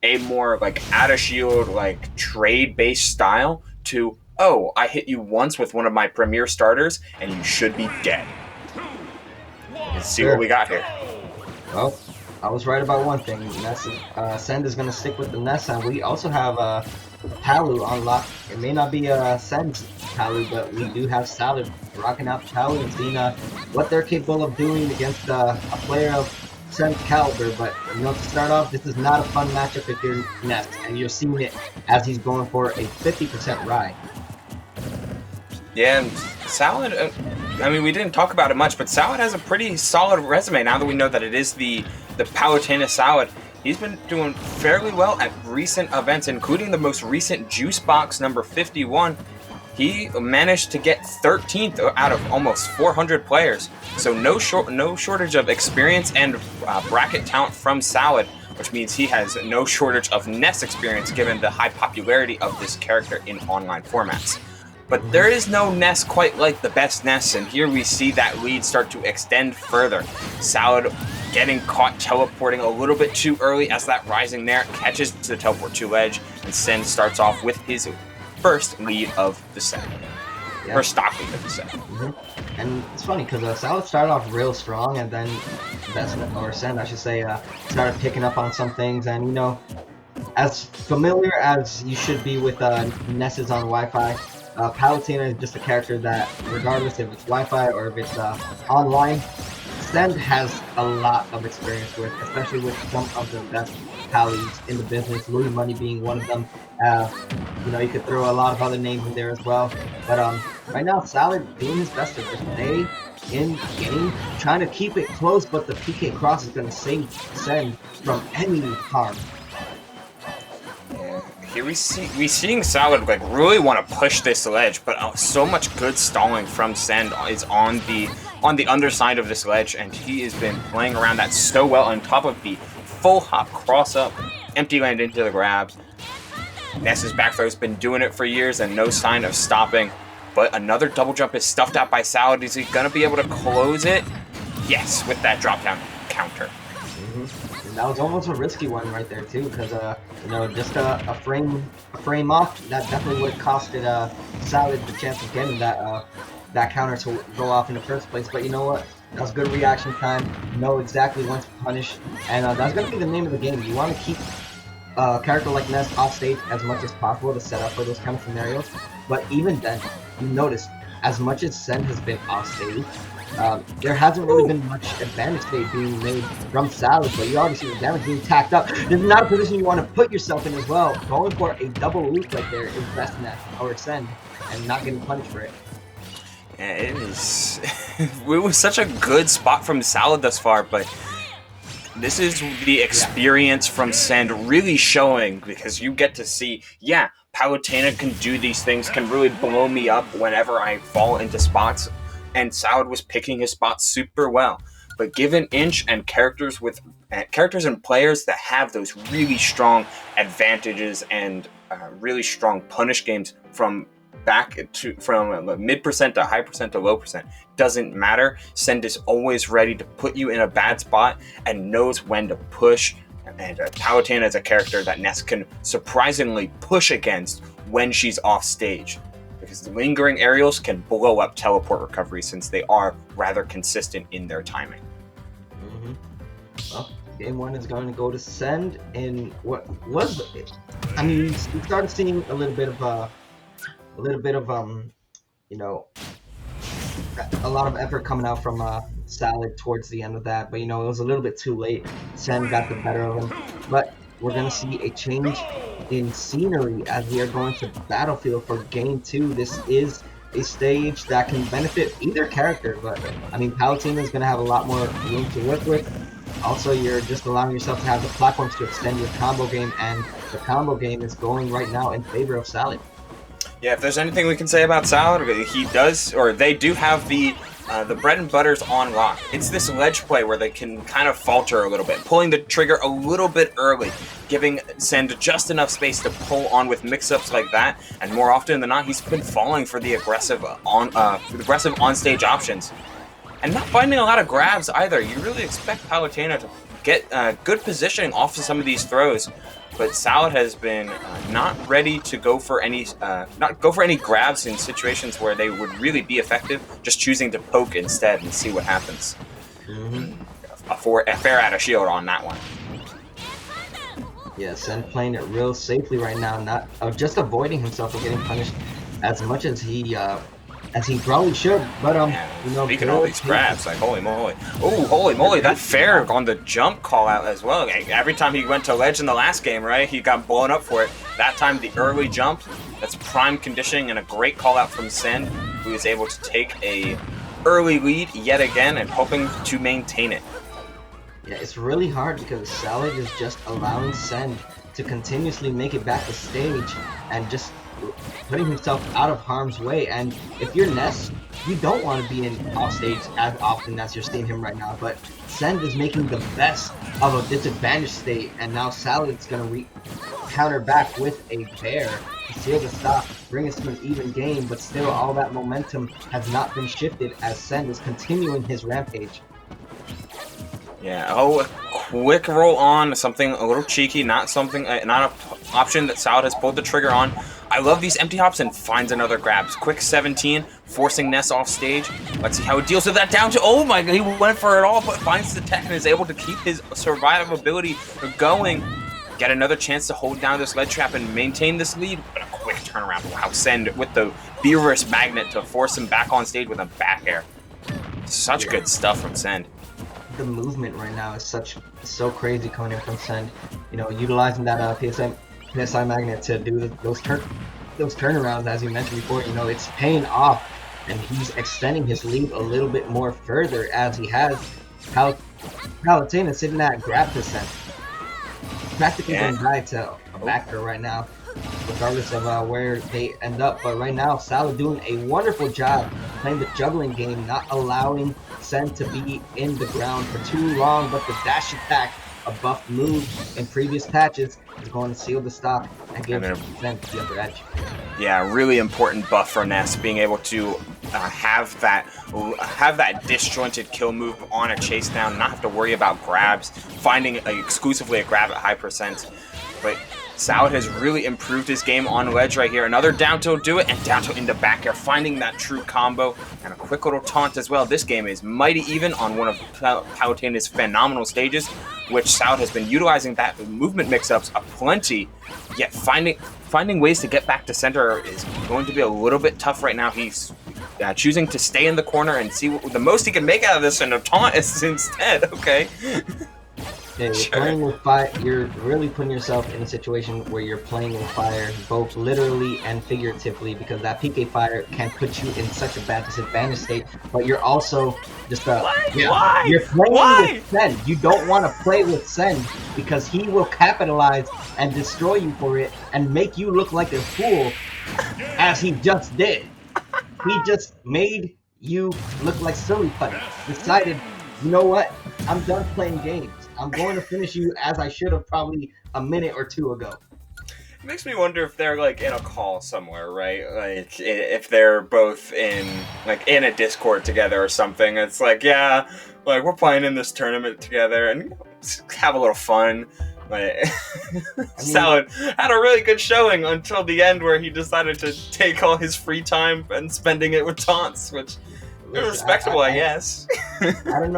a more like out of shield, like trade based style to, oh, I hit you once with one of my premier starters and you should be dead. Let's see what Sure. we got here. Well, I was right about one thing. Send is going to stick with the Ness, and we also have Palu on lock. It may not be Send's Palu, but we do have Salad rocking out the Palu and seeing what they're capable of doing against a player of Send's caliber. But to start off, this is not a fun matchup if you're Ness, and you're seeing it as he's going for a 50% ride. Yeah, and Salad, I mean, we didn't talk about it much, but Salad has a pretty solid resume now that we know that it is the Palutena Salad. He's been doing fairly well at recent events, including the most recent Juice Box number 51. He managed to get 13th out of almost 400 players. So no shortage of experience and bracket talent from Salad, which means he has no shortage of Ness experience given the high popularity of this character in online formats. But there is no Ness quite like the best Ness, and here we see that lead start to extend further. Salad getting caught teleporting a little bit too early as that rising there catches the teleport 2 ledge, and Sen starts off with his first lead of the set. Yeah. First stock lead of the set. Mm-hmm. And it's funny because Salad started off real strong, and then Send, I should say, started picking up on some things, and as familiar as you should be with Nesses on Wi-Fi, Palutena is just a character that, regardless if it's Wi-Fi or if it's online, Send has a lot of experience with, especially with some of the best Pallies in the business, Louis Money being one of them. You could throw a lot of other names in there as well. But right now, Salad doing his best to just stay in game, trying to keep it close, but the PK cross is going to save Send from any harm. Here we seeing Salad like really want to push this ledge, but so much good stalling from Send is on the underside of this ledge, and he has been playing around that so well on top of the full hop cross up, empty land into the grabs. Ness's back throw's been doing it for years and no sign of stopping, but another double jump is stuffed out by Salad. Is he gonna be able to close it? Yes, with that drop down counter. Mm-hmm. That was almost a risky one right there too, because just a frame off, that definitely would have costed Salad the chance of getting that counter to go off in the first place. But you know what? That was good reaction time. Know exactly when to punish, and that's gonna be the name of the game. You want to keep a character like Ness off stage as much as possible to set up for those kind of scenarios. But even then, you notice as much as Sen has been off stage, there hasn't really been much advantage today being made from Salad, but you already see the damage being tacked up. This is not a position you want to put yourself in as well. Going for a double loop right there is best Ness or Send, and not getting punished for it. Yeah, it is. It was such a good spot from Salad thus far, but this is the experience from Send really showing, because you get to see, yeah, Palutena can do these things, can really blow me up whenever I fall into spots, and Salad was picking his spots super well. But given Inch and characters and players that have those really strong advantages and really strong punish games from mid percent to high percent to low percent, doesn't matter. Send is always ready to put you in a bad spot and knows when to push. And Palutena is a character that Ness can surprisingly push against when she's off stage, because the lingering aerials can blow up teleport recovery since they are rather consistent in their timing. Mm-hmm. Well, game one is going to go to Send, and what was it? I mean, we started seeing a little bit of a lot of effort coming out from Salad towards the end of that, but it was a little bit too late. Sen got the better of him, but we're gonna see a change in scenery as we are going to Battlefield for Game 2. This is a stage that can benefit either character, but I mean, Palutena is gonna have a lot more room to work with. Also, you're just allowing yourself to have the platforms to extend your combo game, and the combo game is going right now in favor of Salad. Yeah, if there's anything we can say about Salad, they do have the bread and butters on lock. It's this ledge play where they can kind of falter a little bit, pulling the trigger a little bit early, giving Send just enough space to pull on with mix-ups like that, and more often than not, he's been falling for the aggressive on-stage options. And not finding a lot of grabs either. You really expect Palutena to get good positioning off of some of these throws. but Salad has been not ready to go for any grabs in situations where they would really be effective. Just choosing to poke instead and see what happens. A fair out of shield on that one. Yeah, Sen playing it real safely right now, not just avoiding himself from getting punished as much as he probably should. But you know, speaking of all these grabs, like holy moly! Oh, holy moly! That fair on the jump call out as well. Every time he went to ledge in the last game, right, he got blown up for it. That time the early jump, that's prime conditioning and a great call out from Sen, who is able to take a early lead yet again and hoping to maintain it. Yeah, it's really hard because Salad is just allowing Sen to continuously make it back to stage and just putting himself out of harm's way. And if you're Ness, you don't want to be in off stage as often as you're seeing him right now. But Sen is making the best of a disadvantaged state, and now Salad's gonna counter back with a bear to seal the stock, bring us to an even game. But still, all that momentum has not been shifted as Sen is continuing his rampage. Yeah, oh, a quick roll on, something a little cheeky, not something, not an option that Salad has pulled the trigger on. I love these empty hops and finds another grabs. Quick 17, forcing Ness off stage. Let's see how he deals with that down to, oh my god, he went for it all, but finds the tech and is able to keep his survivability going. Get another chance to hold down this lead trap and maintain this lead. But a quick turnaround, wow, Send with the B-reverse magnet to force him back on stage with a back air. Such good stuff from Send. The movement right now is so crazy coming in from Sen. You know, utilizing that PSI magnet to do those turnarounds, as you mentioned before. You know, it's paying off, and he's extending his lead a little bit more further as he has Palutena sitting at grab percent, practically going back to a backer right now, regardless of where they end up. But right now, Salad doing a wonderful job playing the juggling game, not allowing Sen to be in the ground for too long, but the dash attack, a buff move in previous patches, is going to seal the stock and give Sen the upper edge. Yeah, really important buff for Ness, being able to have that disjointed kill move on a chase down, not have to worry about grabs, finding exclusively a grab at high percent. But Salad has really improved his game on ledge right here. Another down tilt do it, and down tilt into back air, finding that true combo, and a quick little taunt as well. This game is mighty even on one of Palutena's phenomenal stages, which Salad has been utilizing that movement mix-ups aplenty, yet finding ways to get back to center is going to be a little bit tough right now. He's choosing to stay in the corner and see what the most he can make out of this, and a taunt is instead. Okay. Yeah, you're playing with fire. You're really putting yourself in a situation where you're playing with fire, both literally and figuratively, because that PK fire can put you in such a bad disadvantage state. But you're also just Why? You're playing with Sen. You don't want to play with Sen because he will capitalize and destroy you for it and make you look like a fool, as he just did. He just made you look like silly putty. Decided, you know what? I'm done playing games. I'm going to finish you as I should have probably a minute or two ago. It makes me wonder if they're like in a call somewhere, right? Like if they're both in a Discord together or something. It's like, yeah, like we're playing in this tournament together and have a little fun. Like, Salad had a really good showing until the end where he decided to take all his free time and spending it with taunts, which is respectable, I guess. I don't know.